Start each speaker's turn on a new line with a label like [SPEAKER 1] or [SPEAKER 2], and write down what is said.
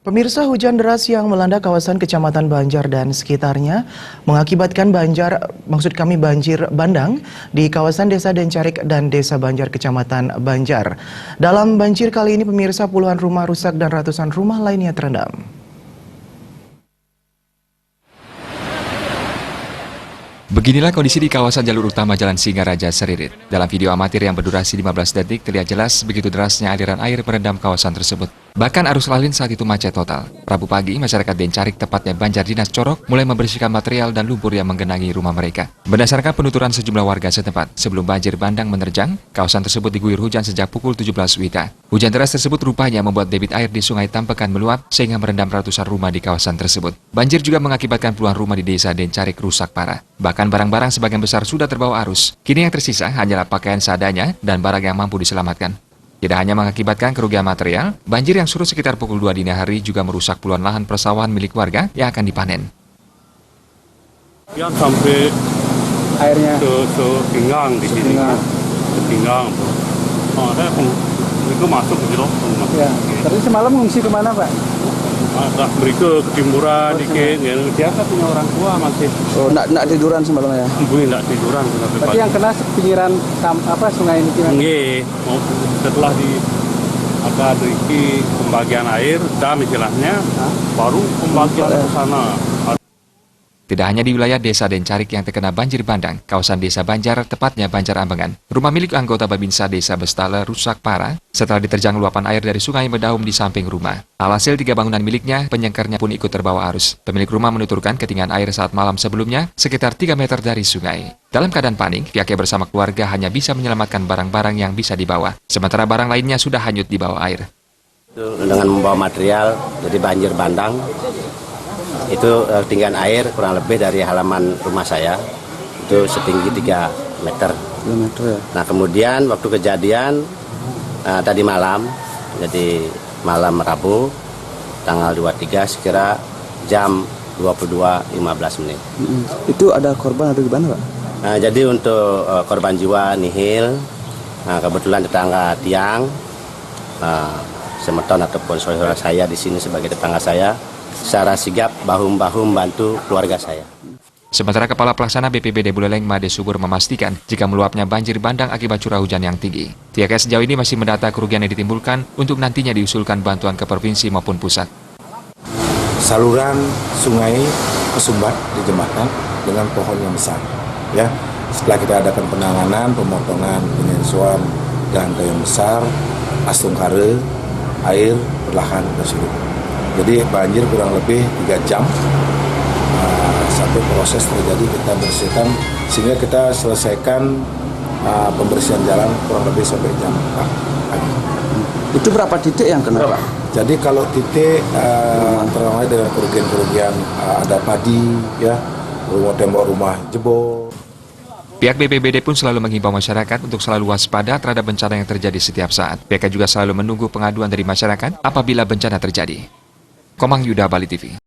[SPEAKER 1] Pemirsa, hujan deras yang melanda kawasan Kecamatan Banjar dan sekitarnya mengakibatkan banjir bandang di kawasan Desa Dencarik dan Desa Banjar Kecamatan Banjar. Dalam banjir kali ini pemirsa, puluhan rumah rusak dan ratusan rumah lainnya terendam.
[SPEAKER 2] Beginilah kondisi di kawasan jalur utama Jalan Singaraja Seririt. Dalam video amatir yang berdurasi 15 detik terlihat jelas begitu derasnya aliran air merendam kawasan tersebut. Bahkan arus lalu lintas saat itu macet total. Rabu pagi, masyarakat Dencarik, tepatnya Banjar Dinas Corok, mulai membersihkan material dan lumpur yang menggenangi rumah mereka. Berdasarkan penuturan sejumlah warga setempat, sebelum banjir bandang menerjang, kawasan tersebut diguyur hujan sejak pukul 17 WITA. Hujan deras tersebut rupanya membuat debit air di Sungai Tampekan meluap sehingga merendam ratusan rumah di kawasan tersebut. Banjir juga mengakibatkan puluhan rumah di Desa Dencarik rusak parah. Bahkan barang-barang sebagian besar sudah terbawa arus. Kini yang tersisa hanyalah pakaian seadanya dan barang yang mampu diselamatkan. Tidak hanya mengakibatkan kerugian material, banjir yang surut sekitar pukul 2 dini hari juga merusak puluhan lahan persawahan milik warga yang akan dipanen.
[SPEAKER 3] Yang sampai
[SPEAKER 4] airnya
[SPEAKER 3] ke pinggang di sini, ke pinggang. Itu masuk gitu loh.
[SPEAKER 4] Ya. Tadi semalam ngungsi kemana, Pak?
[SPEAKER 3] Ada mereka ketimburan dikit. Biasa punya orang tua masih.
[SPEAKER 4] Oh, nak tiduran semalam ya?
[SPEAKER 3] Enggak tiduran.
[SPEAKER 4] Tapi yang kena pinggiran sungai ini gimana?
[SPEAKER 3] Enggak. Setelah ada dari pembagian air, dam istilahnya, baru pembagian ke sana.
[SPEAKER 2] Tidak hanya di wilayah Desa Dencarik yang terkena banjir bandang, kawasan Desa Banjar, tepatnya Banjar Ambengan, rumah milik anggota Babinsa Desa Bestala rusak parah setelah diterjang luapan air dari sungai Medaum di samping rumah. Alhasil 3 bangunan miliknya, penyengkernya pun ikut terbawa arus. Pemilik rumah menuturkan ketinggian air saat malam sebelumnya sekitar 3 meter dari sungai. Dalam keadaan panik, pihaknya bersama keluarga hanya bisa menyelamatkan barang-barang yang bisa dibawa, sementara barang lainnya sudah hanyut di bawah air.
[SPEAKER 5] Dengan membawa material, jadi banjir bandang, itu ketinggian air kurang lebih dari halaman rumah saya, itu setinggi 3 meter.
[SPEAKER 4] Ya.
[SPEAKER 5] Nah kemudian waktu kejadian tadi malam, jadi malam Rabu, tanggal 23 sekira jam 22.15.
[SPEAKER 4] Itu ada korban atau gimana, Pak?
[SPEAKER 5] Nah, jadi untuk korban jiwa nihil, kebetulan tetangga tiang, semeton ataupun saudara saya di sini sebagai tetangga saya, secara sigap bahu-bahu membantu keluarga saya.
[SPEAKER 2] Sementara Kepala Pelaksana BPBD Buleleng Made Subur memastikan jika meluapnya banjir bandang akibat curah hujan yang tinggi. Pihaknya sejauh ini masih mendata kerugian yang ditimbulkan untuk nantinya diusulkan bantuan ke provinsi maupun pusat.
[SPEAKER 6] Saluran sungai kesumbat di jembatan dengan pohon yang besar. Ya, setelah kita adakan penanganan, pemotongan, penyensuan dan yang besar, astungkare, air perlahan tersulut. Jadi banjir kurang lebih 3 jam sampai proses terjadi kita bersihkan, sehingga kita selesaikan pembersihan jalan kurang lebih sampai jam 4 pagi.
[SPEAKER 4] Itu berapa titik yang kena, Pak?
[SPEAKER 6] Jadi kalau titik antara lain dengan kerugian-kerugian ada padi, ya, tembok rumah jebol.
[SPEAKER 2] Pihak BPBD pun selalu menghimbau masyarakat untuk selalu waspada terhadap bencana yang terjadi setiap saat. Pihaknya juga selalu menunggu pengaduan dari masyarakat apabila bencana terjadi. Komang Yuda, Bali TV.